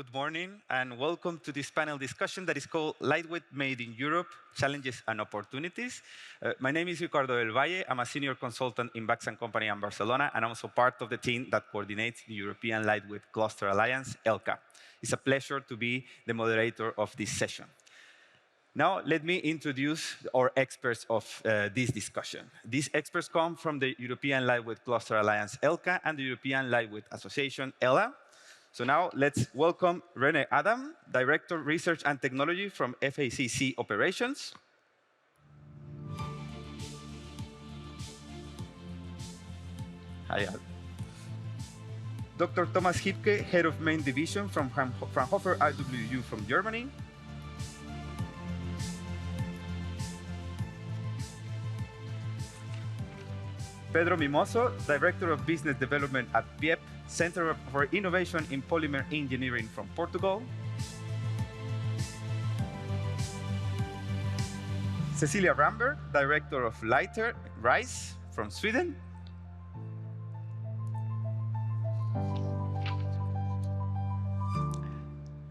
good morning, and welcome to this panel discussion that is called Lightweight Made in Europe, Challenges and Opportunities. My name is Ricardo del Valle. I'm a senior consultant in Bax & Company in Barcelona, and I'm also part of the team that coordinates the European Lightweight Cluster Alliance, ELCA. It's a pleasure to be the moderator of this session. Now, let me introduce our experts of this discussion. These experts come from the European Lightweight Cluster Alliance, ELCA, and the European Lightweight Association, ELA. So now, let's welcome René Adam, Director, Research and Technology from FACC Operations. Hi, Dr. Thomas Hipke, Head of Main Division from Fraunhofer IWU from Germany. Pedro Mimoso, Director of Business Development at BIEP, Center for Innovation in Polymer Engineering from Portugal. Cecilia Ramberg, Director of Lighter RISE from Sweden.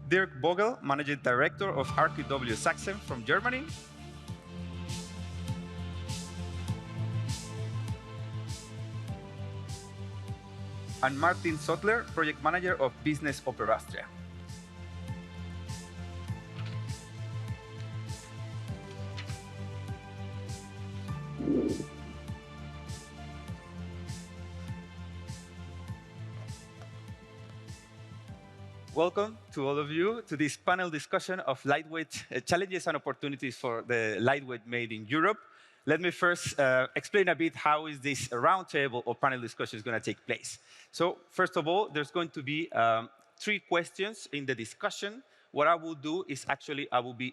Dirk Vogel, Managing Director of RKW Sachsen from Germany. And Martin Sottler, Project Manager of Business Opera Austria. Welcome to all of you to this panel discussion of lightweight challenges and opportunities for the lightweight made in Europe. Let me first explain a bit how is this roundtable or panel discussion is going to take place. So first of all, there's going to be 3 questions in the discussion. What I will do is actually, I will be,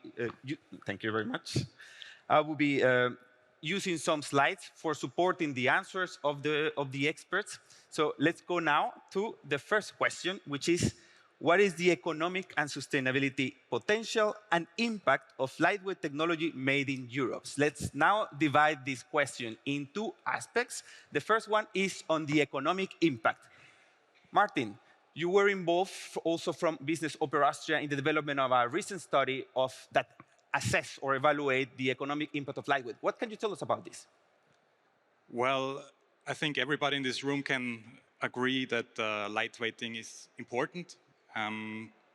thank you very much. I will be using some slides for supporting the answers of the experts. So let's go now to the first question, which is, what is the economic and sustainability potential and impact of lightweight technology made in Europe? Let's now divide this question in 2 aspects. The first one is on the economic impact. Martin, you were involved also from Business Opera Austria in the development of a recent study that assess or evaluate the economic impact of lightweight. What can you tell us about this? Well, I think everybody in this room can agree that lightweighting is important.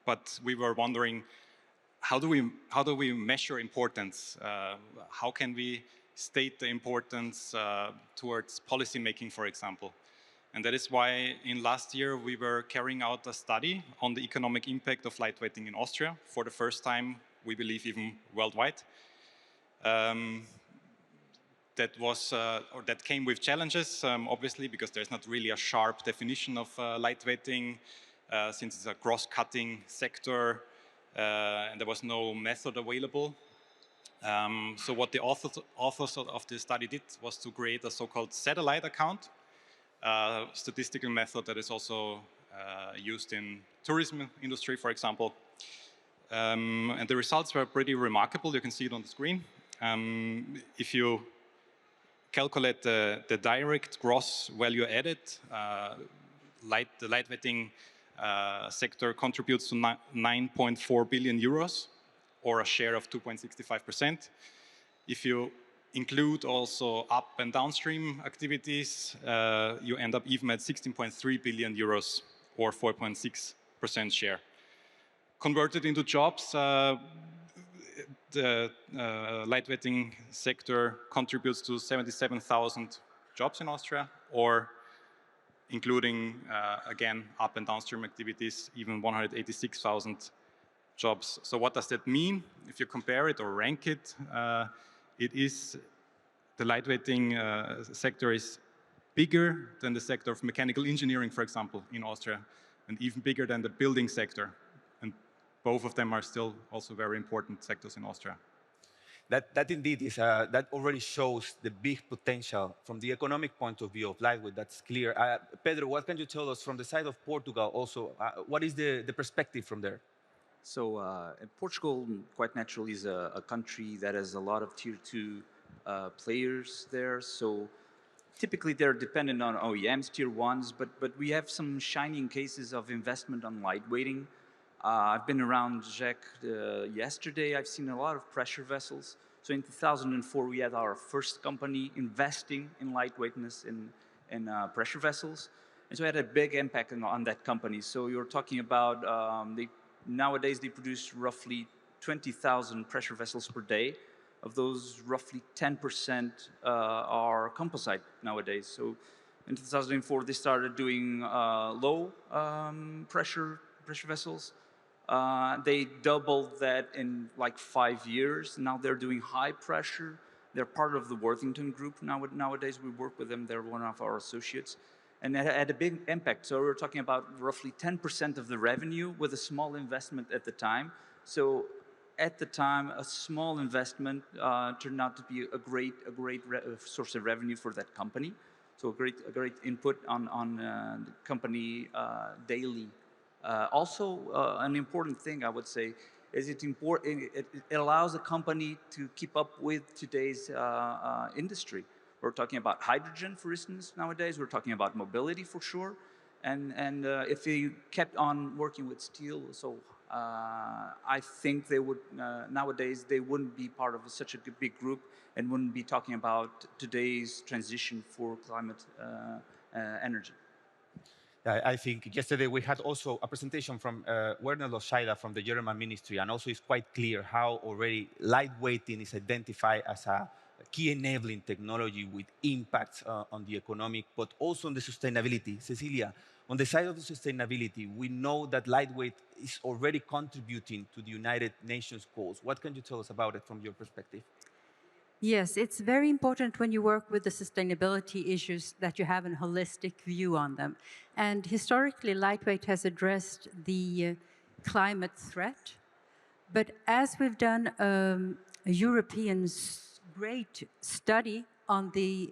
But we were wondering, how do we measure importance? How can we state the importance towards policy making, for example? And that is why in last year we were carrying out a study on the economic impact of lightweighting in Austria for the first time, we believe even worldwide. That came with challenges, obviously, because there's not really a sharp definition of lightweighting. Since it's a cross-cutting sector, and there was no method available. So what the authors of the study did was to create a so-called satellite account, a statistical method that is also used in tourism industry, for example. And the results were pretty remarkable. You can see it on the screen. If you calculate the direct gross value added, the lightweighting sector contributes to 9.4 billion euros, or a share of 2.65%. If you include also up and downstream activities, you end up even at 16.3 billion euros, or 4.6% share. Converted into jobs, the lightweighting sector contributes to 77,000 jobs in Austria, or including, again, up and downstream activities, even 186,000 jobs. So what does that mean? If you compare it or rank it, the lightweighting sector is bigger than the sector of mechanical engineering, for example, in Austria, and even bigger than the building sector. And both of them are still also very important sectors in Austria. That indeed is, that already shows the big potential from the economic point of view of lightweight. That's clear. Pedro, what can you tell us from the side of Portugal also? What is the perspective from there? So Portugal, quite naturally, is a country that has a lot of tier 2 players there. So typically they're dependent on OEMs, tier 1s, but we have some shining cases of investment on lightweighting. I've been around Jacques yesterday. I've seen a lot of pressure vessels. So in 2004, we had our first company investing in lightweightness in pressure vessels. And so it had a big impact on that company. So you're talking about, nowadays they produce roughly 20,000 pressure vessels per day. Of those, roughly 10% are composite nowadays. So in 2004, they started doing low pressure vessels. They doubled that in like 5 years. Now they're doing high pressure. They're part of the Worthington Group nowadays. We work with them. They're one of our associates. And it had a big impact. So we're talking about roughly 10% of the revenue with a small investment at the time. So at the time, a small investment turned out to be a great source of revenue for that company. So a great input on the company daily. Also, an important thing I would say is it allows a company to keep up with today's industry. We're talking about hydrogen, for instance, nowadays. We're talking about mobility for sure. And if they kept on working with steel, so I think they would, nowadays, they wouldn't be part of such a big group and wouldn't be talking about today's transition for climate energy. I think yesterday we had also a presentation from Werner Loscheida from the German ministry, and also it's quite clear how already lightweighting is identified as a key enabling technology with impacts on the economic, but also on the sustainability. Cecilia, on the side of the sustainability, we know that lightweight is already contributing to the United Nations goals. What can you tell us about it from your perspective? Yes, it's very important when you work with the sustainability issues that you have a holistic view on them. And historically, lightweight has addressed the climate threat. But as we've done a European great study on the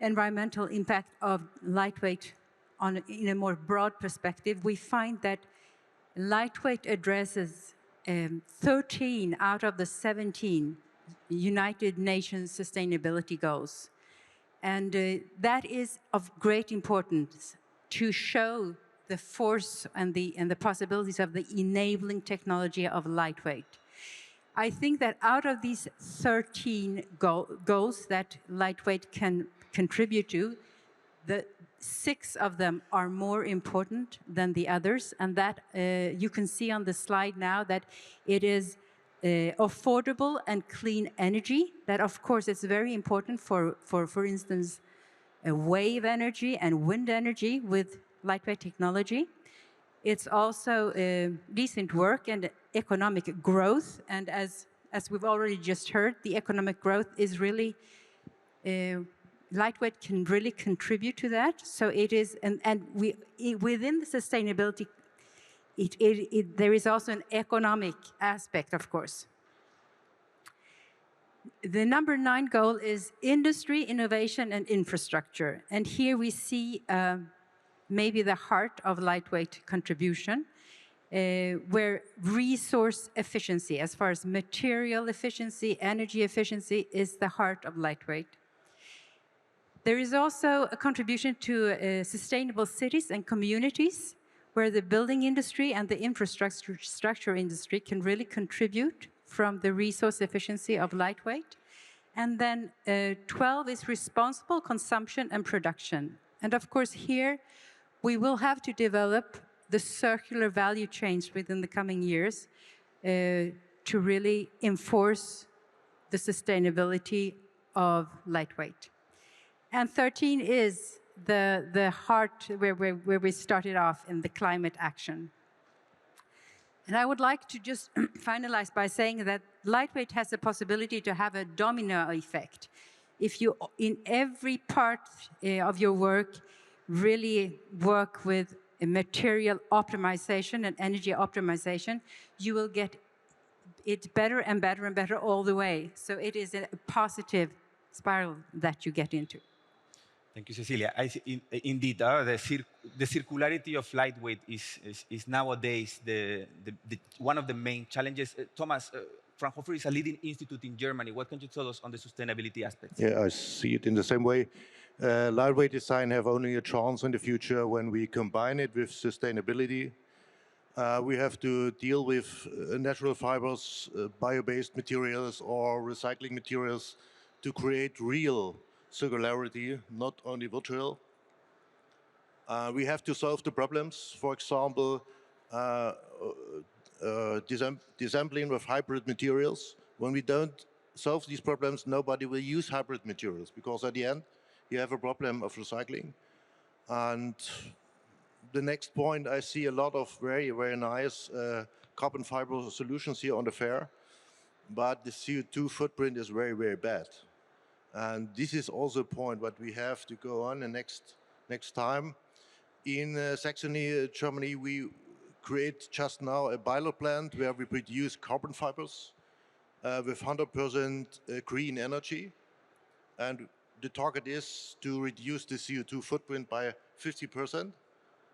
environmental impact of lightweight in a more broad perspective, we find that lightweight addresses 13 out of the 17 United Nations sustainability goals. And that is of great importance to show the force and the possibilities of the enabling technology of lightweight. I think that out of these 13 goals that lightweight can contribute to, the 6 of them are more important than the others, and that you can see on the slide now that it is affordable and clean energy. That, of course, is very important for instance, wave energy and wind energy with lightweight technology. It's also decent work and economic growth. And as we've already just heard, the economic growth is really, lightweight can really contribute to that. So it is, and within the sustainability, there is also an economic aspect, of course. The number 9 goal is industry, innovation, and infrastructure. And here we see maybe the heart of lightweight contribution, where resource efficiency, as far as material efficiency, energy efficiency, is the heart of lightweight. There is also a contribution to sustainable cities and communities, where the building industry and the infrastructure industry can really contribute from the resource efficiency of lightweight. And then 12 is responsible consumption and production. And of course here, we will have to develop the circular value chains within the coming years to really enforce the sustainability of lightweight. And 13 is the heart where we started off in the climate action. And I would like to just finalize by saying that lightweight has the possibility to have a domino effect. If you, in every part of your work, really work with material optimization and energy optimization, you will get it better and better and better all the way. So it is a positive spiral that you get into. Thank you, Cecilia. Indeed, the circularity of lightweight is nowadays one of the main challenges. Thomas, Fraunhofer is a leading institute in Germany. What can you tell us on the sustainability aspects? Yeah, I see it in the same way. Lightweight design have only a chance in the future when we combine it with sustainability. We have to deal with natural fibers, bio-based materials or recycling materials to create real circularity, not only virtual. We have to solve the problems, for example, disassembling with hybrid materials. When we don't solve these problems, nobody will use hybrid materials because at the end, you have a problem of recycling. And the next point, I see a lot of very, very nice carbon fiber solutions here on the fair, but the CO2 footprint is very, very bad. And this is also a point that we have to go on the next time. In Saxony, Germany, we create just now a pilot plant where we produce carbon fibers with 100% green energy. And the target is to reduce the CO2 footprint by 50%.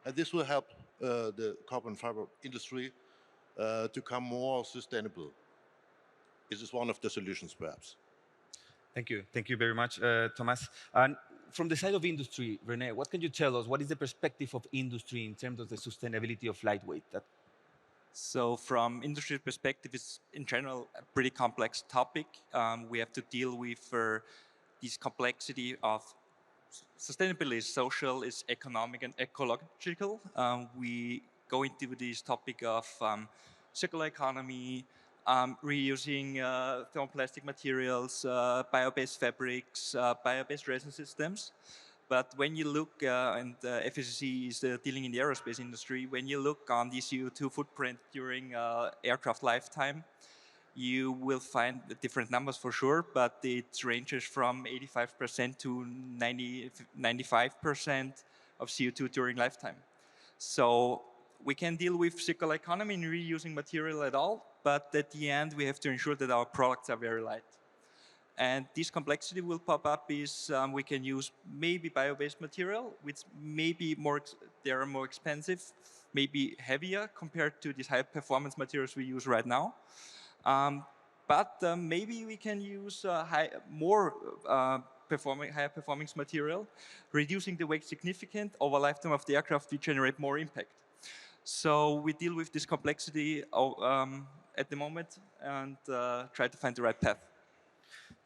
And this will help the carbon fiber industry to become more sustainable. This is one of the solutions, perhaps. Thank you. Thank you very much, Thomas. And from the side of industry, René, what can you tell us? What is the perspective of industry in terms of the sustainability of lightweight? So from industry perspective, it's in general a pretty complex topic. We have to deal with this complexity of sustainability is social, is economic and ecological. We go into this topic of circular economy, reusing thermoplastic materials, bio-based fabrics, bio-based resin systems. But when you look, and FSCC is dealing in the aerospace industry, when you look on the CO2 footprint during aircraft lifetime, you will find different numbers for sure, but it ranges from 85% to 95% of CO2 during lifetime. So we can deal with circular economy and reusing material at all, but at the end we have to ensure that our products are very light. And this complexity will pop up is we can use maybe bio-based material, which maybe they are more expensive, maybe heavier compared to these high performance materials we use right now. But maybe we can use higher performance material, reducing the weight significant over lifetime of the aircraft to generate more impact. So we deal with this complexity at the moment and try to find the right path.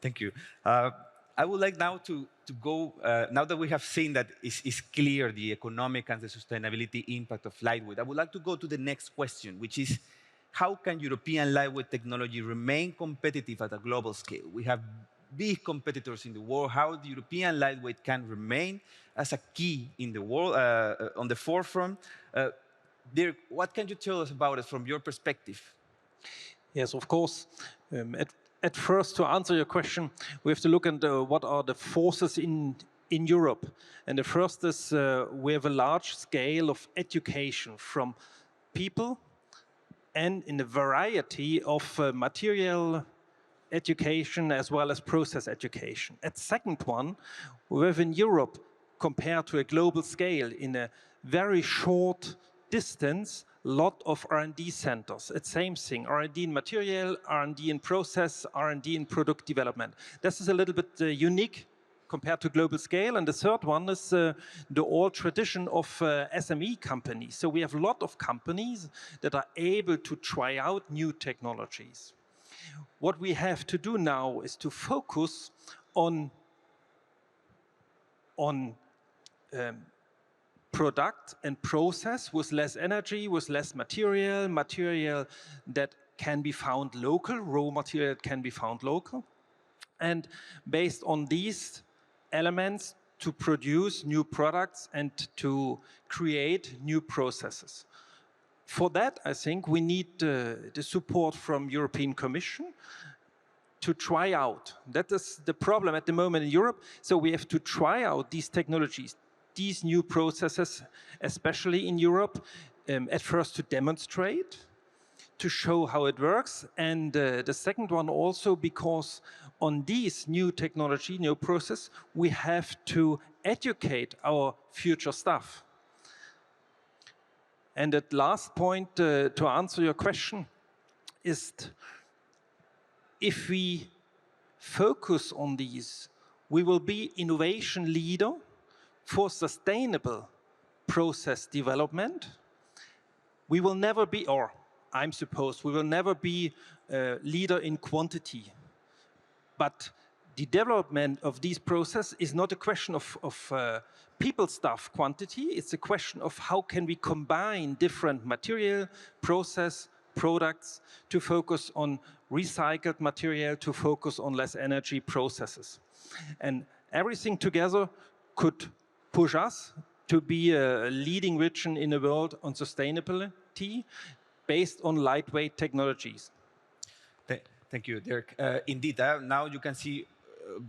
Thank you. I would like now to go, now that we have seen that it's clear the economic and the sustainability impact of lightweight, I would like to go to the next question, which is, how can European lightweight technology remain competitive at a global scale? We have big competitors in the world. How the European lightweight can remain as a key in the world, on the forefront? Dirk, what can you tell us about it from your perspective? Yes, of course. At first, to answer your question, we have to look at what are the forces in Europe. And the first is we have a large scale of education from people and in a variety of material education as well as process education. At second one, we have in Europe, compared to a global scale, in a very short distance, lot of R&D centers. It's same thing, R&D in material, R&D in process, R&D in product development. This is a little bit unique compared to global scale. And the third one is the old tradition of SME companies. So we have a lot of companies that are able to try out new technologies. What we have to do now is to focus on product and process with less energy, with less material that can be found local, raw material that can be found local. And based on these elements to produce new products and to create new processes. For that, I think we need the support from European Commission to try out. That is the problem at the moment in Europe. So we have to try out these technologies, these new processes, especially in Europe, at first to demonstrate, to show how it works. And the second one also because on these new technology, new process, we have to educate our future staff. And that last point to answer your question is if we focus on these, we will be innovation leader for sustainable process development we will never be, or I'm supposed, we will never be a leader in quantity. But the development of these processes is not a question of people stuff quantity, it's a question of how can we combine different material, process, products to focus on recycled material, to focus on less energy processes. And everything together could push us to be a leading region in the world on sustainability based on lightweight technologies. Thank you, Dirk. Indeed, now you can see,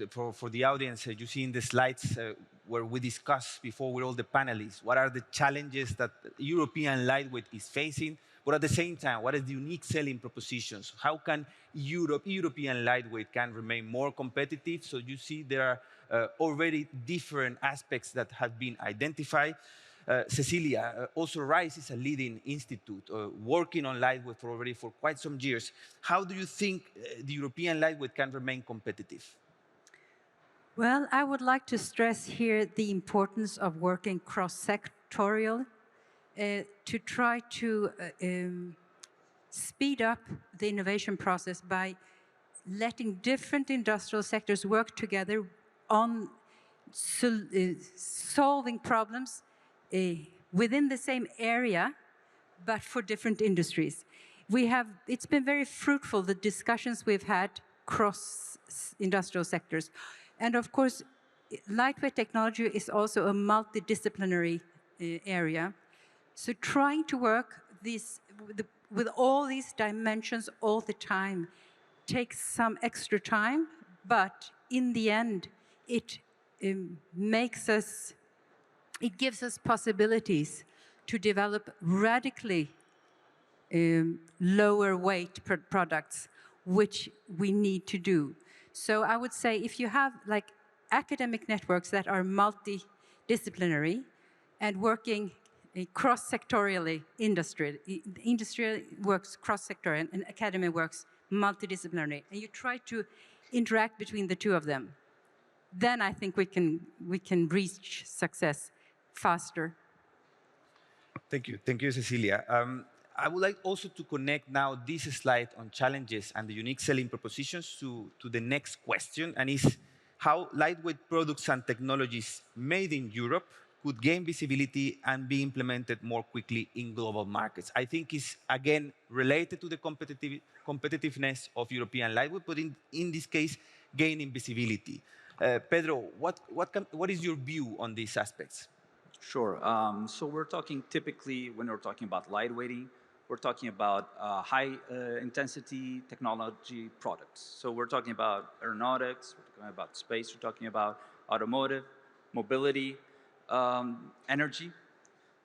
for the audience, you see in the slides where we discussed before with all the panelists, what are the challenges that European lightweight is facing, but at the same time, what is the unique selling propositions? How can European lightweight can remain more competitive? So you see there are already different aspects that have been identified. Cecilia, also RISE is a leading institute working on lightweight already for quite some years. How do you think the European lightweight can remain competitive? Well, I would like to stress here the importance of working cross-sectorial to try to speed up the innovation process by letting different industrial sectors work together on solving problems within the same area, but for different industries. It's been very fruitful, the discussions we've had cross industrial sectors. And of course, lightweight technology is also a multidisciplinary area. So trying to work with all these dimensions all the time takes some extra time, but in the end, it gives us possibilities to develop radically lower weight products, which we need to do. So I would say if you have like academic networks that are multidisciplinary and working cross-sectorially, industry works cross-sectorial and academy works multidisciplinary, and you try to interact between the two of them, then I think we can reach success faster. Thank you, Cecilia. I would like also to connect now this slide on challenges and the unique selling propositions to the next question, and is how lightweight products and technologies made in Europe could gain visibility and be implemented more quickly in global markets. I think it's, again, related to the competitiveness of European lightweight, but in this case, gaining visibility. Pedro, what is your view on these aspects? Sure. So we're talking typically, when we're talking about lightweighting, we're talking about high-intensity technology products. So we're talking about aeronautics, we're talking about space, we're talking about automotive, mobility, energy.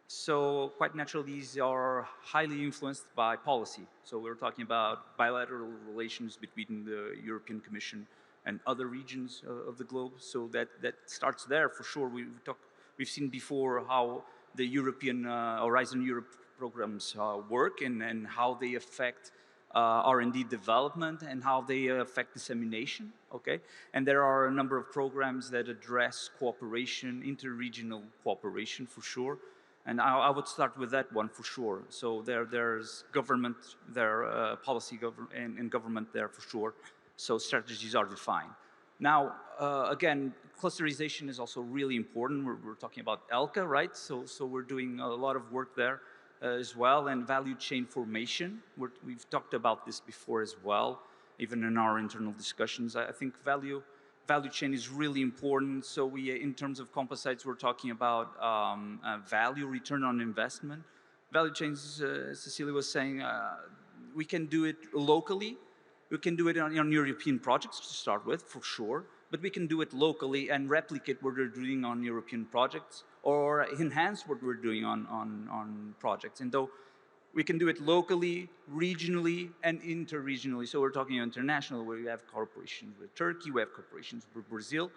So quite naturally, these are highly influenced by policy. So we're talking about bilateral relations between the European Commission and other regions of the globe. So that starts there for sure. We've seen before how the European Horizon Europe programs work and how they affect R&D development and how they affect dissemination, okay? And there are a number of programs that address cooperation, interregional cooperation for sure. And I would start with that one for sure. So there's government, policy and government there for sure. So strategies are defined. Now, again, clusterization is also really important. We're talking about ELCA, right? So we're doing a lot of work there as well, and value chain formation. We've talked about this before as well, even in our internal discussions. I think value chain is really important. So in terms of composites, we're talking about value, return on investment. Value chains, Cecilia was saying, we can do it locally. We can do it on European projects to start with, for sure, but we can do it locally and replicate what we're doing on European projects or enhance what we're doing on projects. And though we can do it locally, regionally, and interregionally. So we're talking international, where we have cooperations with Turkey, we have cooperations with Brazil,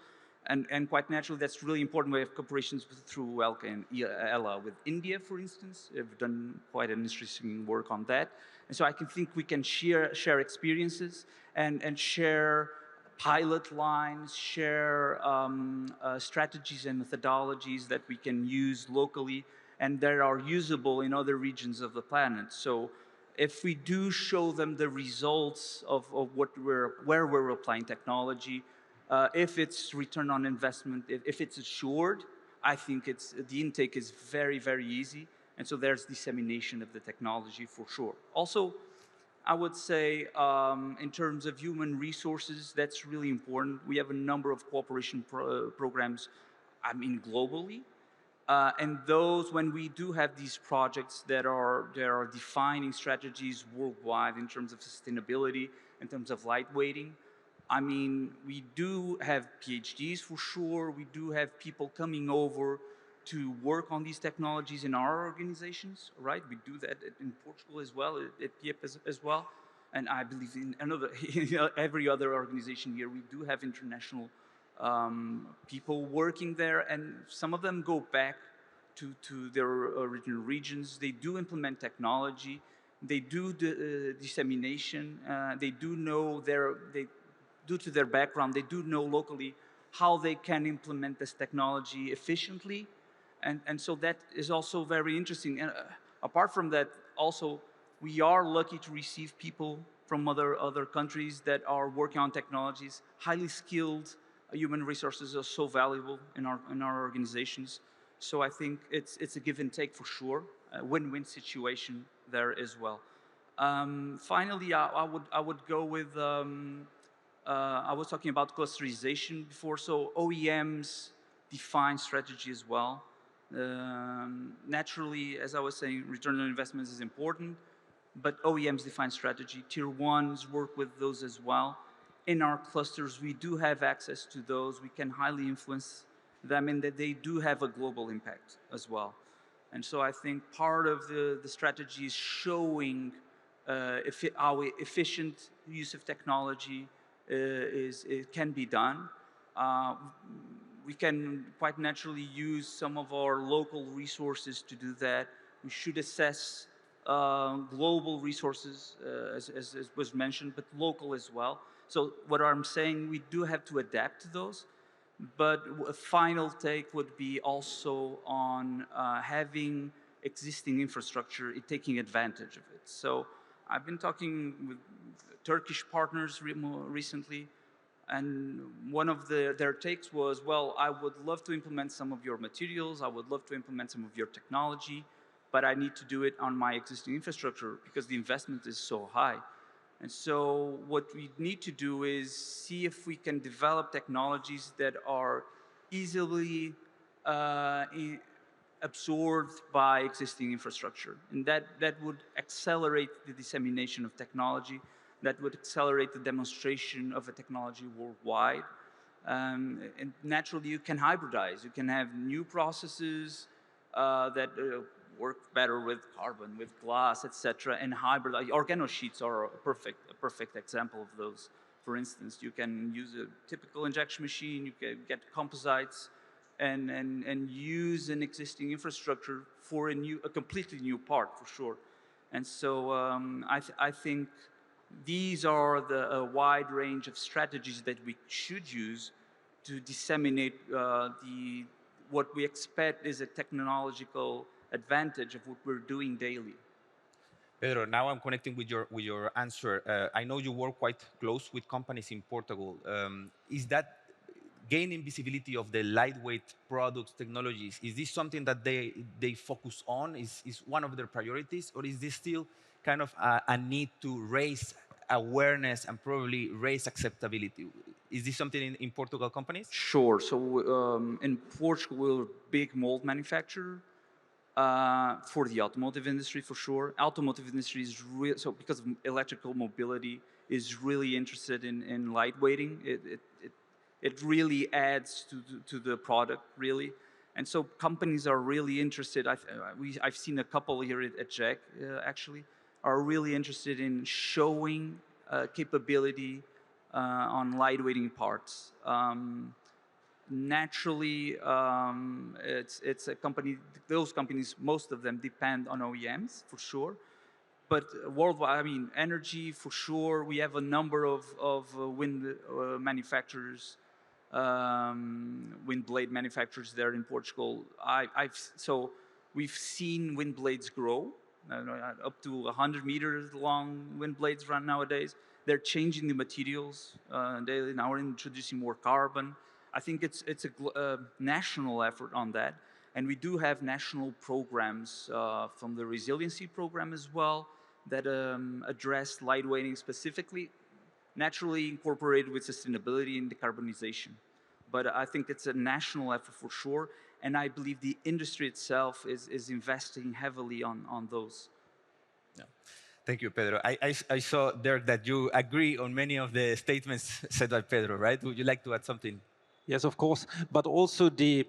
and quite naturally, that's really important. We have cooperations through ELCA and ELA with India, for instance. We've done quite an interesting work on that. And so I think we can share experiences and share pilot lines, share strategies and methodologies that we can use locally and that are usable in other regions of the planet. So if we do show them the results of where we're applying technology, if it's return on investment, if it's assured, I think the intake is very, very easy. And so there's dissemination of the technology for sure. Also, I would say in terms of human resources, that's really important. We have a number of cooperation programs, I mean, globally. And those, when we do have these projects that are defining strategies worldwide in terms of sustainability, in terms of lightweighting, I mean, we do have PhDs for sure. We do have people coming over to work on these technologies in our organizations, right? We do that in Portugal as well, at PIEP as well. And I believe in every other organization here, we do have international people working there, and some of them go back to their original regions. They do implement technology. They do dissemination. They do know due to their background, they do know locally how they can implement this technology efficiently. And so that is also very interesting. And apart from that, also, we are lucky to receive people from other countries that are working on technologies. Highly skilled human resources are so valuable in our organizations. So I think it's a give and take for sure, a win-win situation there as well. Finally, I would go with I was talking about clusterization before, so OEMs define strategy as well. Naturally, as I was saying, return on investments is important, but OEMs define strategy. Tier ones work with those as well. In our clusters, we do have access to those. We can highly influence them in that they do have a global impact as well. And so I think part of the strategy is showing how efficient use of technology it can be done. We can quite naturally use some of our local resources to do that. We should assess global resources, as was mentioned, but local as well. So what I'm saying, we do have to adapt to those, but a final take would be also on having existing infrastructure, taking advantage of it. So I've been talking with Turkish partners more recently, and one of their takes was, well, I would love to implement some of your materials, I would love to implement some of your technology, but I need to do it on my existing infrastructure because the investment is so high. And so what we need to do is see if we can develop technologies that are easily absorbed by existing infrastructure. And that would accelerate the dissemination of technology, that would accelerate the demonstration of a technology worldwide. And naturally, you can hybridize. You can have new processes that work better with carbon, with glass, etc. And hybrid organosheets are a perfect example of those. For instance, you can use a typical injection machine. You can get composites, and use an existing infrastructure for a completely new part, for sure. And so I think these are a wide range of strategies that we should use to disseminate what we expect is a technological advantage of what we're doing daily. Pedro, now I'm connecting with your answer. I know you work quite close with companies in Portugal. Is that gaining visibility of the lightweight products, technologies, is this something that they focus on? Is one of their priorities? Or is this still kind of a need to raise awareness and probably raise acceptability? Is this something in Portugal companies? Sure. So in Portugal, we're a big mold manufacturer for the automotive industry, for sure. Automotive industry is real, so because of electrical mobility, is really interested in lightweighting. It really adds to the product, really. And so companies are really interested. I've seen a couple here at JEC, actually, are really interested in showing capability on lightweighting parts. Naturally, it's a company, those companies, most of them depend on OEMs, for sure. But worldwide, I mean, energy, for sure. We have a number of wind manufacturers, wind blade manufacturers there in Portugal. So We've seen wind blades grow, up to 100 meters long wind blades right nowadays. They're changing the materials daily. Now we're introducing more carbon. I think it's a national effort on that. And we do have national programs from the resiliency program as well that address lightweighting specifically, naturally incorporated with sustainability and decarbonization. But I think it's a national effort for sure, and I believe the industry itself is investing heavily on those. Yeah. Thank you, Pedro. I saw, Dirk, that you agree on many of the statements said by Pedro, right? Would you like to add something? Yes, of course, but also the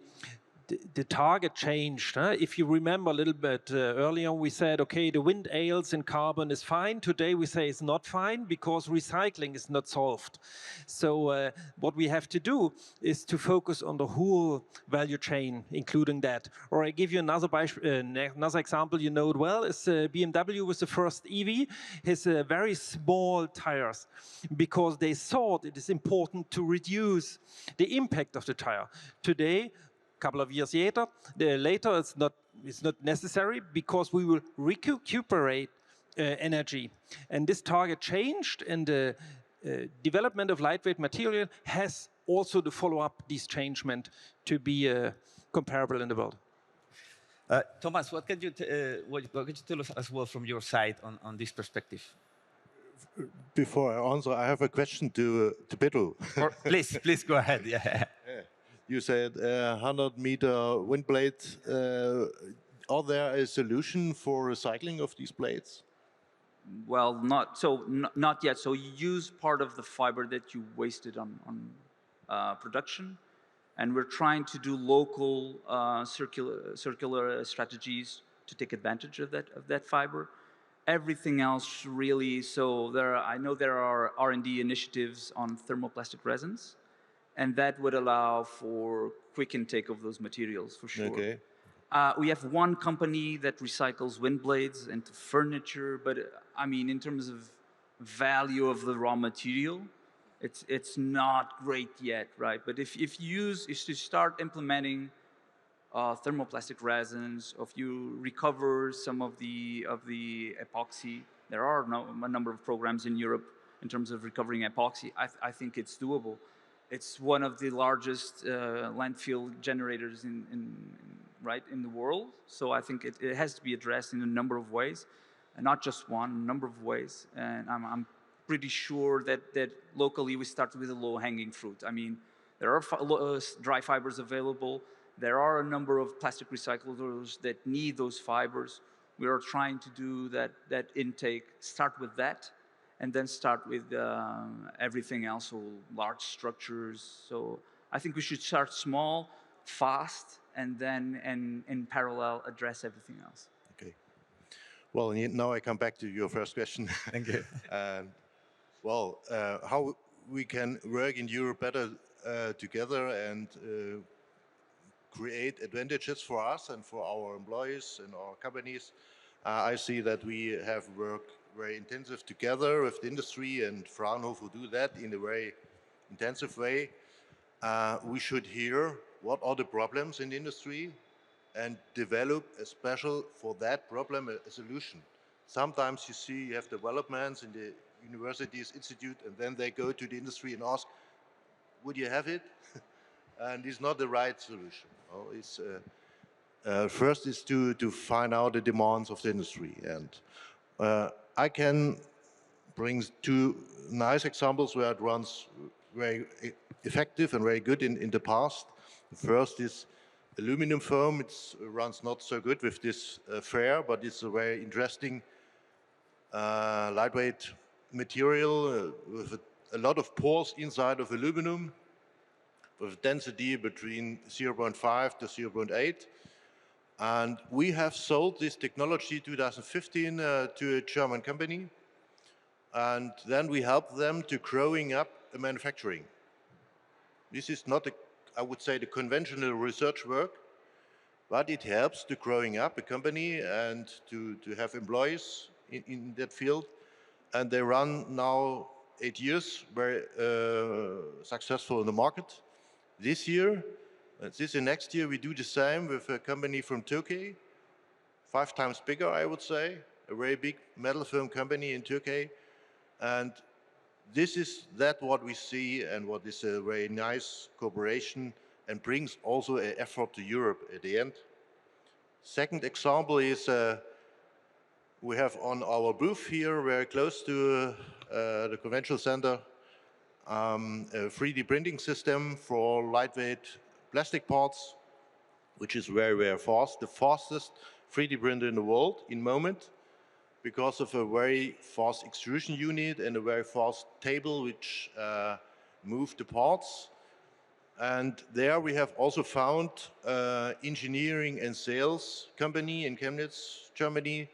target changed. Huh? If you remember a little bit earlier, we said, okay, the wind ales in carbon is fine. Today we say it's not fine because recycling is not solved. So what we have to do is to focus on the whole value chain, including that. Or I give you another example, you know it well, is BMW with the first EV, has very small tires because they thought it is important to reduce the impact of the tire. Today, couple of years later, it's not necessary because we will recuperate energy. And this target changed, and the development of lightweight material has also to follow up this changement to be comparable in the world. Thomas, what can you tell us as well from your side on this perspective? Before I answer, I have a question to Pedro. Please go ahead. Yeah. You said 100-meter wind blades. Are there a solution for recycling of these blades? Well, not yet. So you use part of the fiber that you wasted on production, and we're trying to do local circular strategies to take advantage of that fiber. Everything else really. So I know there are R&D initiatives on thermoplastic resins, and that would allow for quick intake of those materials, for sure. Okay. We have one company that recycles wind blades into furniture, but I mean, in terms of value of the raw material, it's not great yet, right? But if you start implementing thermoplastic resins, if you recover some of the epoxy, there are a number of programs in Europe in terms of recovering epoxy. I think it's doable. It's one of the largest landfill generators in the world. So I think it has to be addressed in a number of ways, and not just one, a number of ways. And I'm pretty sure that locally we start with the low-hanging fruit. I mean, there are dry fibers available. There are a number of plastic recyclers that need those fibers. We are trying to do that intake, start with that, and then start with everything else, so large structures. So I think we should start small, fast, and then in parallel address everything else. Okay. Well, now I come back to your first question. Thank you. How we can work in Europe better together and create advantages for us and for our employees and our companies. I see that we have worked very intensive together with the industry, and Fraunhofer do that in a very intensive way. We should hear what are the problems in the industry and develop a special for that problem a solution. Sometimes you see you have developments in the universities, institute, and then they go to the industry and ask, would you have it? And it's not the right solution. First is to find out the demands of the industry. And I can bring two nice examples where it runs very effective and very good in the past. The first is aluminum foam. It runs not so good with this fair, but it's a very interesting lightweight material with a lot of pores inside of aluminum, with density between 0.5 to 0.8. And we have sold this technology 2015 to a German company. And then we helped them to growing up a manufacturing. This is not, I would say, the conventional research work, but it helps to growing up a company and to have employees in that field. And they run now 8 years, very successful in the market. This year and next year, we do the same with a company from Turkey, 5 times bigger, I would say, a very big metal film company in Turkey. And this is what we see and what is a very nice cooperation and brings also an effort to Europe at the end. Second example is we have on our booth here, very close to the convention center, a 3D printing system for lightweight plastic parts, which is very, very fast, the fastest 3D printer in the world in moment, because of a very fast extrusion unit and a very fast table which move the parts. And there we have also found engineering and sales company in Chemnitz, Germany,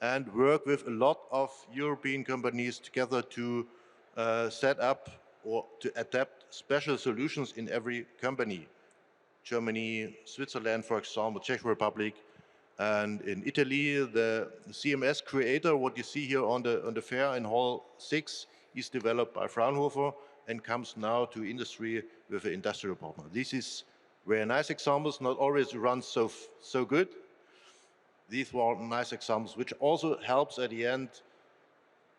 and work with a lot of European companies together to set up or to adapt special solutions in every company. Germany, Switzerland, for example, Czech Republic, and in Italy, the CMS creator, what you see here on the fair in Hall 6, is developed by Fraunhofer and comes now to industry with an industrial partner. This is very nice examples, not always run so good. These were nice examples, which also helps at the end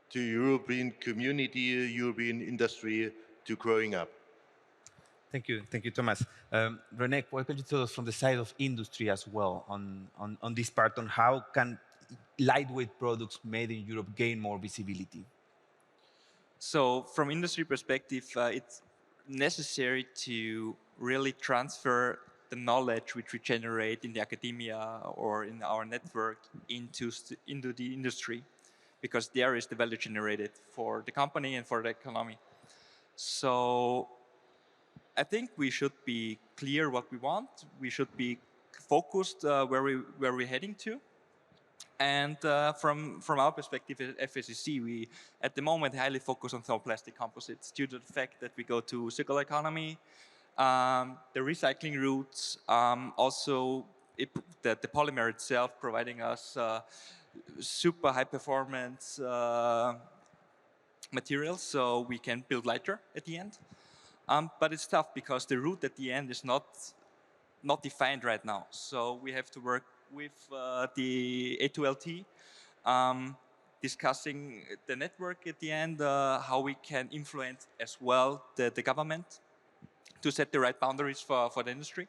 to European community, European industry to growing up. Thank you, Thomas. René, what can you tell us from the side of industry as well on this part, on how can lightweight products made in Europe gain more visibility? So from industry perspective, it's necessary to really transfer the knowledge which we generate in the academia or in our network into the industry, because there is the value generated for the company and for the economy. So I think we should be clear what we want. We should be focused where we're heading to. And from our perspective at FACC, we at the moment highly focus on thermoplastic composites due to the fact that we go to circular economy, the recycling routes, also the polymer itself providing us super high performance materials, so we can build lighter at the end. But it's tough because the route at the end is not defined right now. So we have to work with the A2LT, discussing the network at the end, how we can influence as well the government to set the right boundaries for the industry.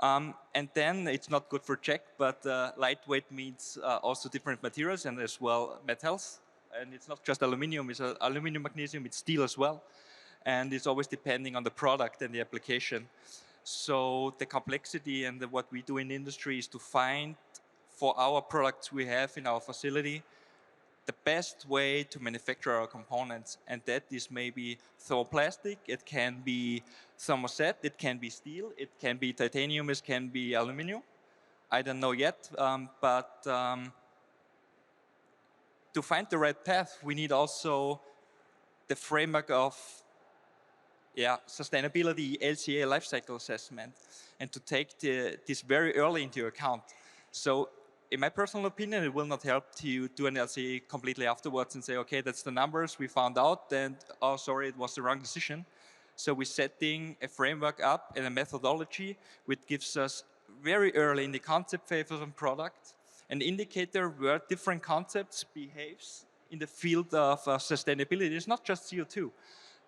And then it's not good for Czech, but lightweight means also different materials and as well metals. And it's not just aluminum, it's aluminum, magnesium, it's steel as well. And it's always depending on the product and the application. So the complexity and what we do in industry is to find for our products we have in our facility the best way to manufacture our components. And that is maybe thermoplastic, it can be thermoset, it can be steel, it can be titanium, it can be aluminum. I don't know yet, but to find the right path, we need also the framework of sustainability, ELCA life cycle assessment, and to take this very early into account. So in my personal opinion, it will not help to do an LCA completely afterwards and say, okay, that's the numbers we found out, and oh, sorry, it was the wrong decision. So we're setting a framework up and a methodology which gives us very early in the concept phase of a product an indicator where different concepts behaves in the field of sustainability. It's not just CO2.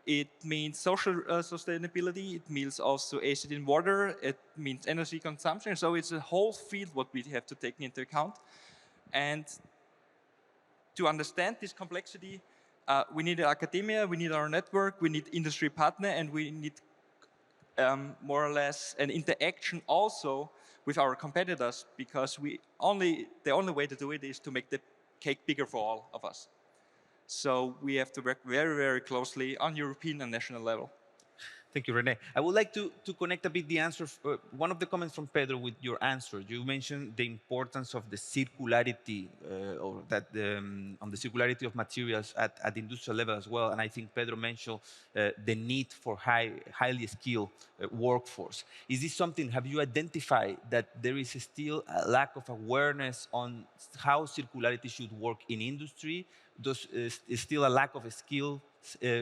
It means social sustainability. It means also acid in water. It means energy consumption. So it's a whole field what we have to take into account. And to understand this complexity, we need academia, we need our network, we need industry partner, and we need more or less an interaction also with our competitors, because the only way to do it is to make the cake bigger for all of us. So we have to work very, very closely on European and national level. Thank you, René. I would like to connect a bit the answer, one of the comments from Pedro with your answer. You mentioned the importance of the circularity, on the circularity of materials at the industrial level as well. And I think Pedro mentioned the need for highly skilled workforce. Is this something, have you identified that there is still a lack of awareness on how circularity should work in industry? Is still a lack of skill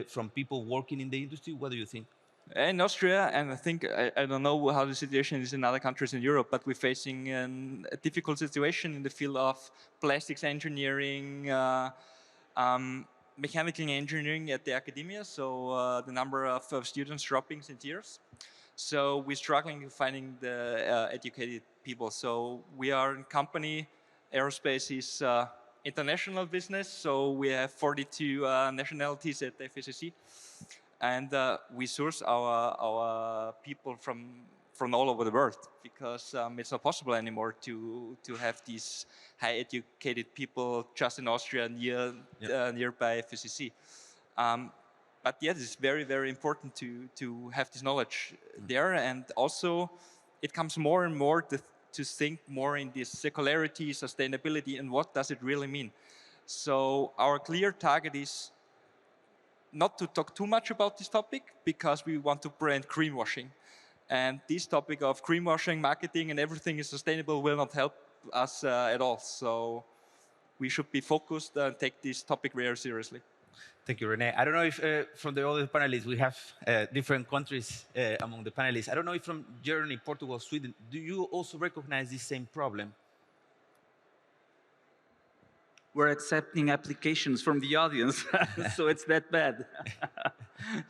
from people working in the industry? What do you think? In Austria, and I think, I don't know how the situation is in other countries in Europe, but we're facing a difficult situation in the field of plastics engineering, mechanical engineering at the academia. So the number of students dropping since years. So we're struggling to finding the educated people. So we are a company, aerospace is international business. So we have 42 nationalities at FSSC. And we source our people from all over the world, because it's not possible anymore to have these high educated people just in Austria nearby FSCC. But yes, it's very, very important to have this knowledge there, and also it comes more and more to think more in this circularity, sustainability, and what does it really mean. So our clear target is not to talk too much about this topic, because we want to prevent greenwashing. And this topic of greenwashing, marketing, and everything is sustainable will not help us at all. So we should be focused and take this topic very seriously. Thank you, Rene. I don't know if from the other panelists, we have different countries among the panelists. I don't know if from Germany, Portugal, Sweden, do you also recognize this same problem? We're accepting applications from the audience, so it's that bad.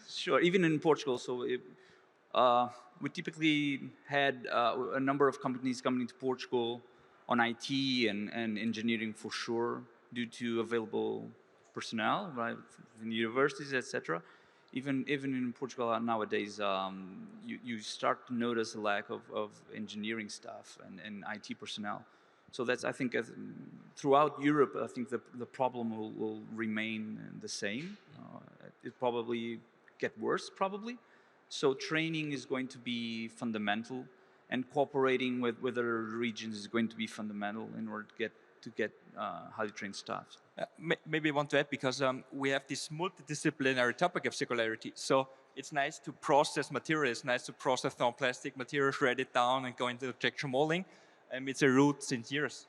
Sure, even in Portugal. So we typically had a number of companies coming to Portugal on IT and engineering for sure, due to available personnel, right, in universities, etc. Even in Portugal nowadays, you start to notice a lack of engineering staff and IT personnel. So that's, I think, throughout Europe, I think the problem will remain the same. It probably get worse, probably. So training is going to be fundamental, and cooperating with other regions is going to be fundamental in order to get highly trained staff. Maybe I want to add, because we have this multidisciplinary topic of circularity. So it's nice to process materials, nice to process thermoplastic material, shred it down, and go into injection molding. It's a route since years.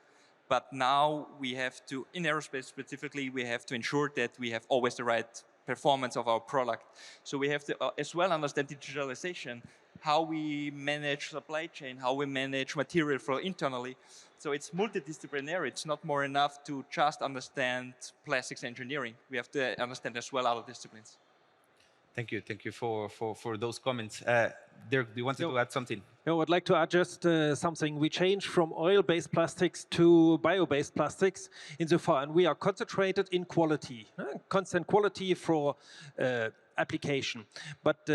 But now we have to, in aerospace specifically, we have to ensure that we have always the right performance of our product. So we have to as well understand digitalization, how we manage supply chain, how we manage material flow internally. So it's multidisciplinary. It's not more enough to just understand plastics engineering. We have to understand as well other disciplines. Thank you for those comments. Dirk, do you want to add something? No, I'd like to add just something. We changed from oil-based plastics to bio-based plastics insofar, and we are concentrated in quality, constant quality for application. But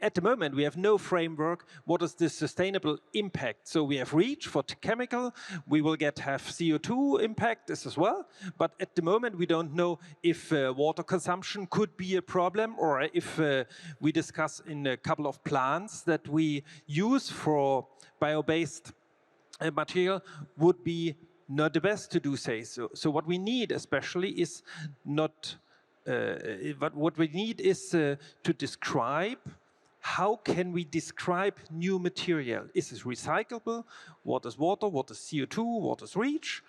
at the moment, we have no framework. What is the sustainable impact? So we have REACH for chemical. We will have CO2 impact as well. But at the moment, we don't know if water consumption could be a problem, or if we discuss in a couple of plants that we use for bio-based material would be not the best to do so. So what we need especially is not but what we need is to describe how can we describe new material. Is it recyclable? What is water? What is CO2? What is REACH?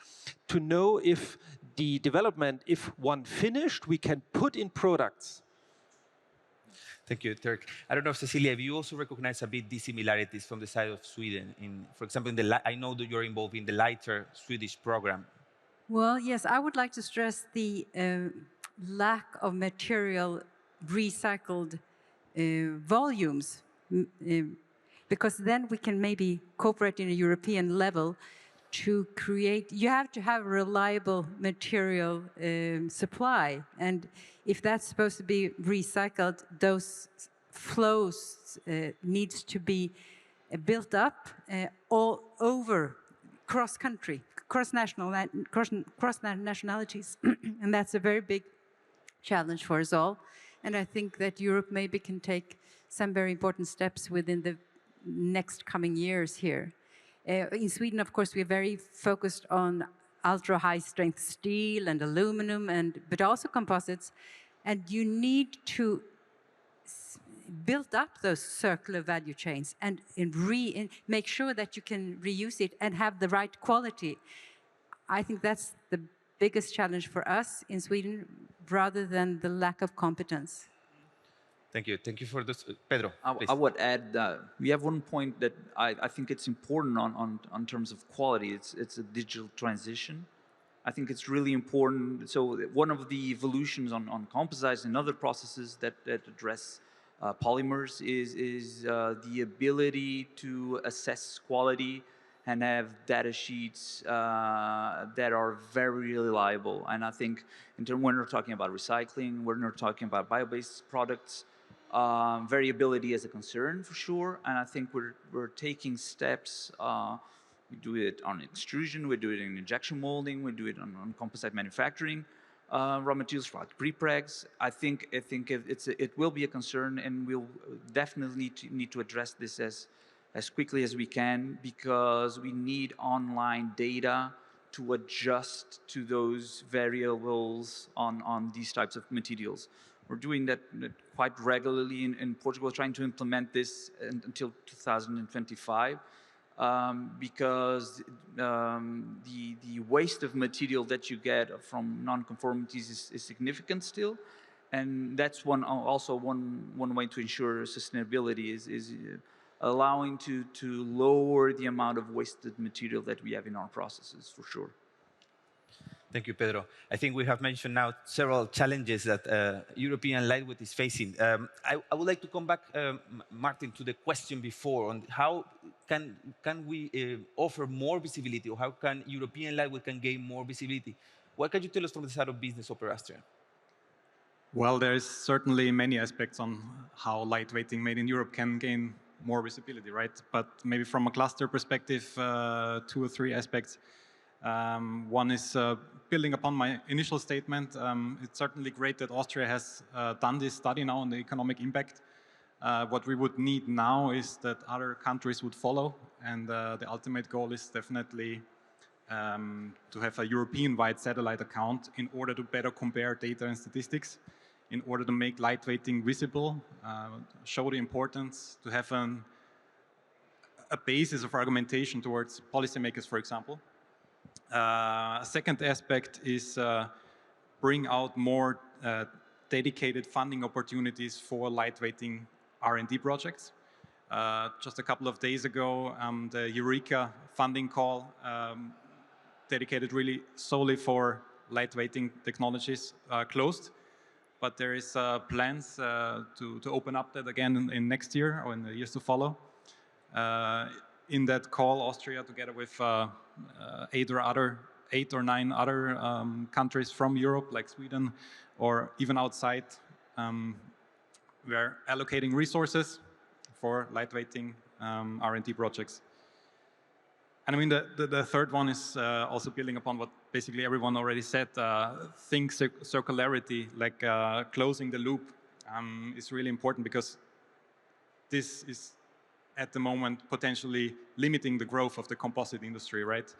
To know if the development, if one finished, we can put in products. Thank you, Dirk. I don't know, Cecilia, if you also recognize a bit these similarities from the side of Sweden. For example, I know that you're involved in the lighter Swedish program. Well, yes, I would like to stress the lack of material recycled volumes, because then we can maybe cooperate in a European level to create. You have to have a reliable material supply, and if that's supposed to be recycled, those flows needs to be built up all over cross-country, cross nationalities, and that's a very big challenge for us all. And I think that Europe maybe can take some very important steps within the next coming years here. In Sweden, of course, we're very focused on ultra-high strength steel and aluminum, but also composites. And you need to build up those circular value chains and make sure that you can reuse it and have the right quality. I think that's the biggest challenge for us in Sweden, rather than the lack of competence. Thank you. Thank you for this. Pedro, please. I would add that we have one point that I think it's important on terms of quality. It's a digital transition. I think it's really important. So one of the evolutions on composites and other processes that address polymers is the ability to assess quality and have data sheets that are very reliable. And I think when we're talking about recycling, when we're talking about bio-based products, variability is a concern for sure. And I think we're taking steps. We do it on extrusion, we do it in injection molding, we do it on composite manufacturing, raw materials for like prepregs. I think it will be a concern, and we'll definitely need to address this as quickly as we can, because we need online data to adjust to those variables on these types of materials. We're doing that quite regularly in Portugal, trying to implement this until 2025. Because the waste of material that you get from non-conformities is significant still, and that's one way to ensure sustainability is allowing to lower the amount of wasted material that we have in our processes, for sure. Thank you, Pedro. I think we have mentioned now several challenges that European lightweight is facing. I would like to come back, Martin, to the question before on how can we offer more visibility, or how can European lightweight can gain more visibility? What can you tell us from the side of business of Austria? Well, there's certainly many aspects on how lightweighting made in Europe can gain more visibility, right? But maybe from a cluster perspective, 2 or 3 aspects. One is building upon my initial statement. It's certainly great that Austria has done this study now on the economic impact. What we would need now is that other countries would follow, and the ultimate goal is definitely to have a European-wide satellite account in order to better compare data and statistics, in order to make lightweighting visible, show the importance, to have a basis of argumentation towards policymakers, for example. A second aspect is bring out more dedicated funding opportunities for lightweighting R&D projects. Just a couple of days ago, the ELCA funding call dedicated really solely for lightweighting technologies closed. But there is plans to open up that again in next year or in the years to follow. In that call, Austria, together with 8 or 9 other countries from Europe, like Sweden, or even outside, we're allocating resources for lightweighting R&D projects. And I mean, the third one is also building upon what basically everyone already said. Think circularity, like closing the loop, is really important, because this is at the moment potentially limiting the growth of the composite industry, right?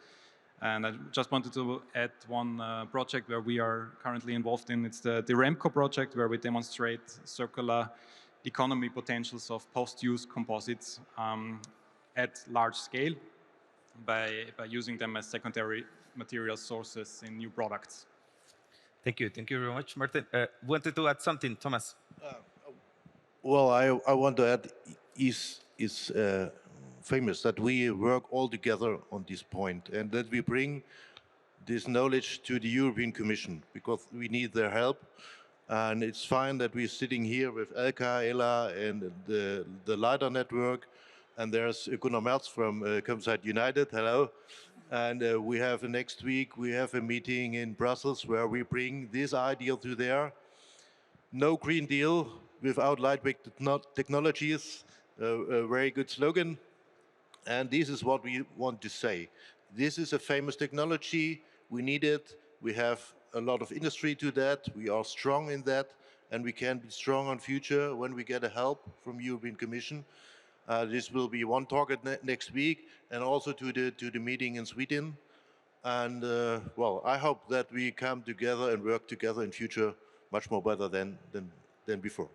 And I just wanted to add one project where we are currently involved in. It's the REMCO project, where we demonstrate circular economy potentials of post-use composites at large scale by using them as secondary material sources in new products. Thank you. Thank you very much, Martin. Wanted to add something, Thomas? Well, I want to add, is famous that we work all together on this point, and that we bring this knowledge to the European Commission, because we need their help. And it's fine that we're sitting here with ELCA, ELA, and the LIDAR network, and there's Gunnar Merz from Composite United. Hello. And we have next week, we have a meeting in Brussels where we bring this idea to there. No Green Deal without lightweight technologies, a very good slogan. And this is what we want to say. This is a famous technology, we need it, we have a lot of industry to that, we are strong in that, and we can be strong on future when we get a help from European Commission. This will be one target next week, and also to the meeting in Sweden. And well, I hope that we come together and work together in future much more better than before.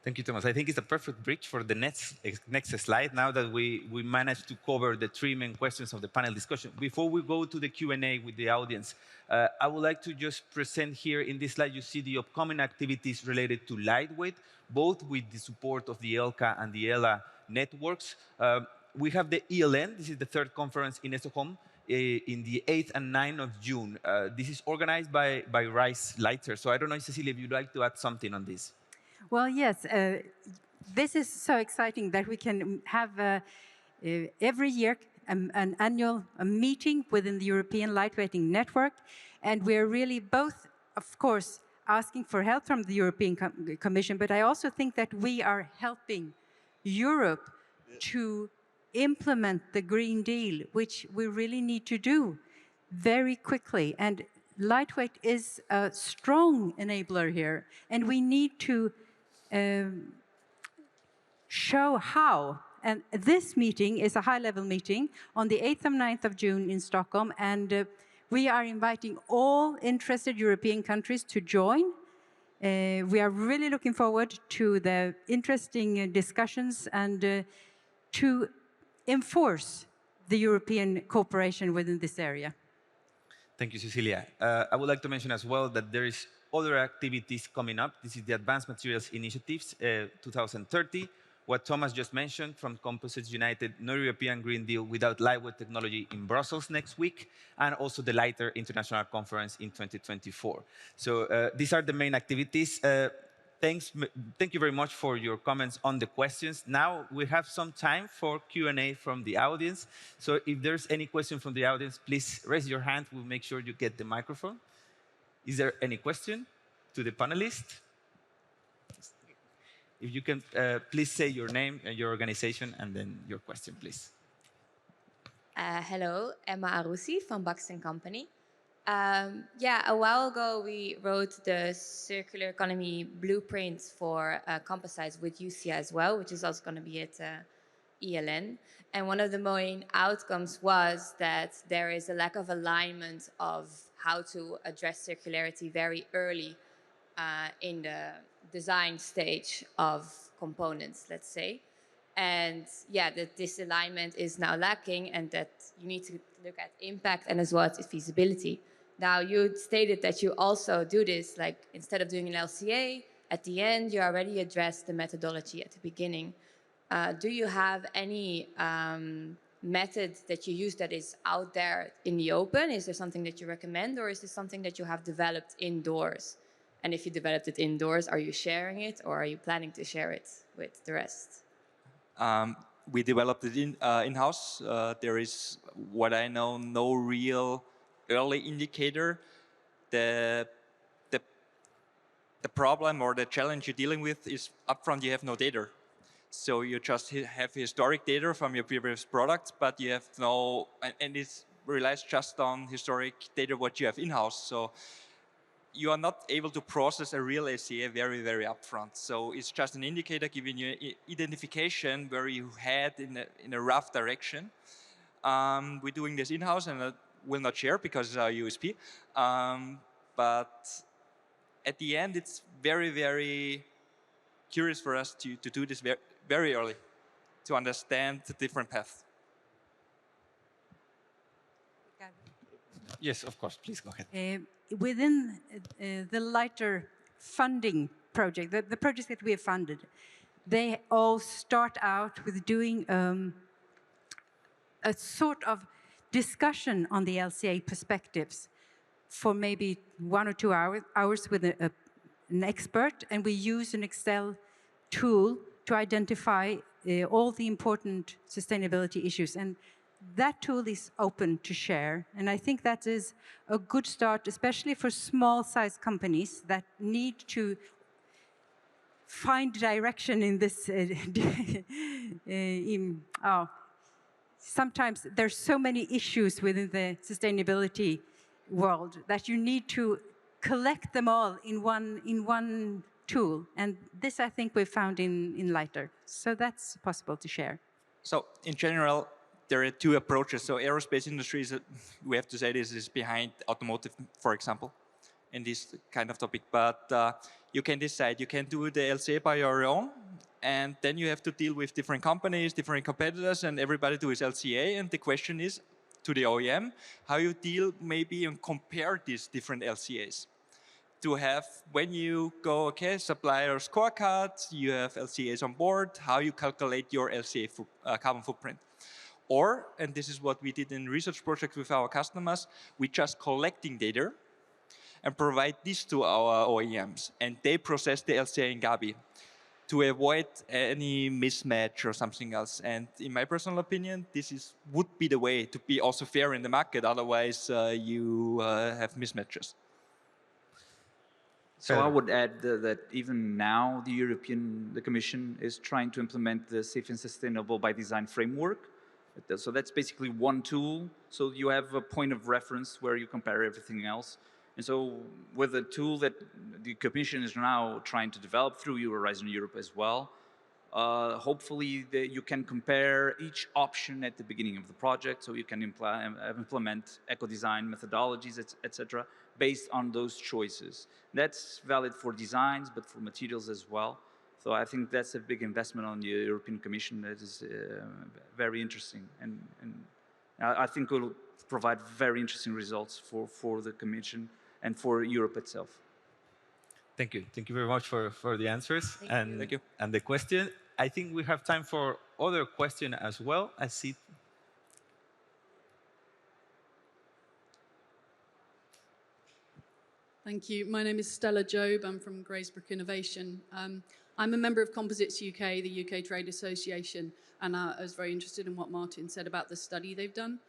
Thank you, Thomas. I think it's a perfect bridge for the next slide, now that we managed to cover the three main questions of the panel discussion. Before we go to the Q&A with the audience, I would like to just present here in this slide, you see the upcoming activities related to lightweight, both with the support of the ELCA and the ELA networks. We have the ELN, this is the third conference in Stockholm, in the 8th and 9th of June. This is organized by Rice Lighter. So I don't know, Cecilia, if you'd like to add something on this. Well, yes, this is so exciting that we can have every year an annual meeting within the European Lightweighting Network. And we're really both, of course, asking for help from the European Commission, but I also think that we are helping Europe to implement the Green Deal, which we really need to do very quickly. And lightweight is a strong enabler here, and we need to show how. And this meeting is a high-level meeting on the 8th and 9th of June in Stockholm, and we are inviting all interested European countries to join. We are really looking forward to the interesting discussions and to enforce the European cooperation within this area. Thank you, Cecilia. I would like to mention as well that there is other activities coming up. This is the Advanced Materials Initiatives 2030, what Thomas just mentioned from Composites United, no European Green Deal without lightweight technology in Brussels next week, and also the Lighter International Conference in 2024. So these are the main activities. Thank you very much for your comments on the questions. Now we have some time for Q&A from the audience. So if there's any question from the audience, please raise your hand. We'll make sure you get the microphone. Is there any question to the panelists? If you can please say your name and your organization and then your question, please. Hello, Emma Arusi from Buxton Company. Yeah, a while ago we wrote the circular economy blueprint for composites with UCI as well, which is also going to be at ELN. And one of the main outcomes was that there is a lack of alignment of how to address circularity very early in the design stage of components, let's say. And yeah, that this alignment is now lacking and that you need to look at impact and as well as feasibility. Now, you stated that you also do this, like instead of doing an LCA, at the end, you already addressed the methodology at the beginning. Do you have any method that you use that is out there in the open? Is there something that you recommend, or is this something that you have developed indoors? And if you developed it indoors, are you sharing it, or are you planning to share it with the rest? We developed it in-house. There is, what I know, no real early indicator. The problem or the challenge you're dealing with is upfront you have no data. So you just have historic data from your previous products, but you have no, and it relies just on historic data what you have in-house. So you are not able to process a real SCA very, very upfront. So it's just an indicator giving you identification where you head in a rough direction. We're doing this in-house and will not share because it's our USP. But at the end, it's very, very curious for us to do this very, very early to understand the different paths. Yes, of course. Please go ahead. Within the lighter funding project, the projects that we have funded, they all start out with doing a sort of discussion on the LCA perspectives for maybe 1 or 2 hours with an expert, and we use an Excel tool to identify all the important sustainability issues. And that tool is open to share, and I think that is a good start, especially for small-sized companies that need to find direction in this. Sometimes there's so many issues within the sustainability world that you need to collect them all in one tool, and this I think we've found in Lighter, so that's possible to share. So in general, there are two approaches. So aerospace industry is, we have to say this is behind automotive, for example, in this kind of topic. But you can decide you can do the LCA by your own, and then you have to deal with different companies, different competitors, and everybody does LCA. And the question is to the OEM, how you deal maybe and compare these different LCAs. To have, when you go, okay, supplier scorecards, you have LCAs on board, how you calculate your LCA carbon footprint. Or, and this is what we did in research projects with our customers, we just collecting data and provide this to our OEMs, and they process the LCA in Gabi to avoid any mismatch or something else. And in my personal opinion, this would be the way to be also fair in the market. Otherwise, you have mismatches. So I would add that even now the Commission is trying to implement the Safe and Sustainable by Design framework. So that's basically one tool. So you have a point of reference where you compare everything else. And so with a tool that the Commission is now trying to develop through Horizon Europe as well, hopefully you can compare each option at the beginning of the project, so you can implement eco-design methodologies, etc., based on those choices. That's valid for designs, but for materials as well. So I think that's a big investment on the European Commission that is very interesting, and I think will provide very interesting results for the Commission and for Europe itself. Thank you. Thank you very much for the answers. Thank you. And the question. I think we have time for other question as well. I see. Thank you. My name is Stella Jobe. I'm from Graysbrook Innovation. I'm a member of Composites UK, the UK Trade Association, and I was very interested in what Martin said about the study they've done.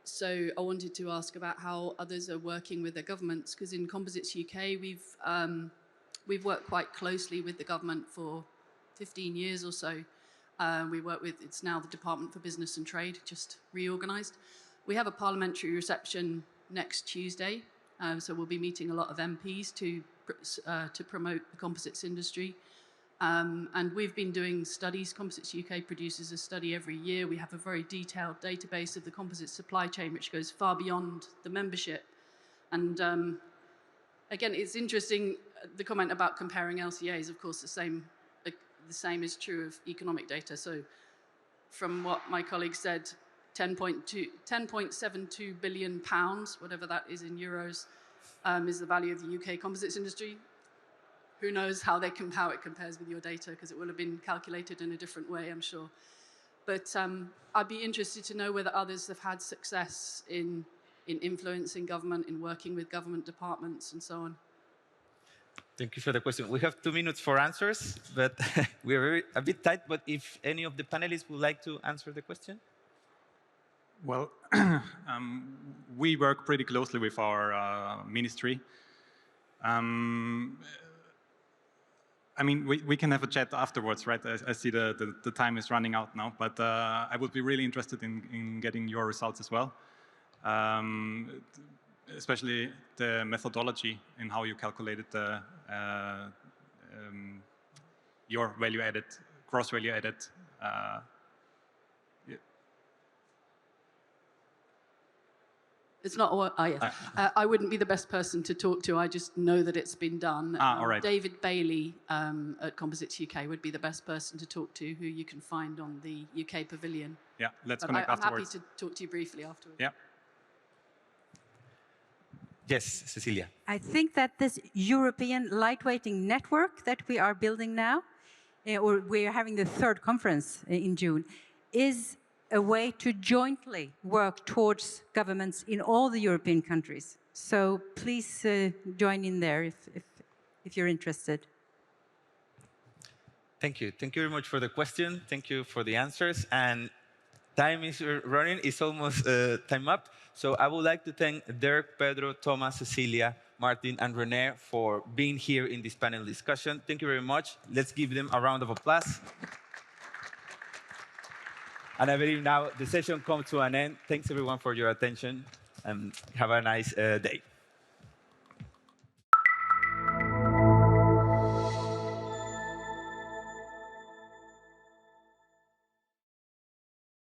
So I wanted to ask about how others are working with their governments, because in Composites UK, we've worked quite closely with the government for 15 years or so. We work with, it's now the Department for Business and Trade, just reorganised. We have a parliamentary reception next Tuesday, so we'll be meeting a lot of MPs to promote the composites industry. And we've been doing studies. Composites UK produces a study every year. We have a very detailed database of the composite supply chain, which goes far beyond the membership. And again, it's interesting, the comment about comparing LCAs. Of course, the same is true of economic data. So from what my colleague said, 10.72 billion pounds, whatever that is in euros, is the value of the UK composites industry. Who knows how it compares with your data, because it will have been calculated in a different way, I'm sure. But I'd be interested to know whether others have had success in influencing government, in working with government departments, and so on. Thank you for the question. We have 2 minutes for answers, but we're a bit tight. But if any of the panelists would like to answer the question? Well, we work pretty closely with our ministry. I mean, we can have a chat afterwards, right? I see the time is running out now, but I would be really interested in getting your results as well. Especially the methodology in how you calculated your value added, gross value added. It's not what, I wouldn't be the best person to talk to. I just know that it's been done. All right. David Bailey at Composites UK would be the best person to talk to, who you can find on the UK Pavilion. Yeah, let's But connect afterwards. I'm happy to talk to you briefly afterwards. Yeah. Yes, Cecilia. I think that this European lightweighting network that we are building now, or we are having the third conference in June, is a way to jointly work towards governments in all the European countries. So please join in there if you're interested. Thank you. Thank you very much for the question. Thank you for the answers. And time is running. It's almost time up. So I would like to thank Dirk, Pedro, Thomas, Cecilia, Martin, and René for being here in this panel discussion. Thank you very much. Let's give them a round of applause. And I believe now the session comes to an end. Thanks, everyone, for your attention, and have a nice day.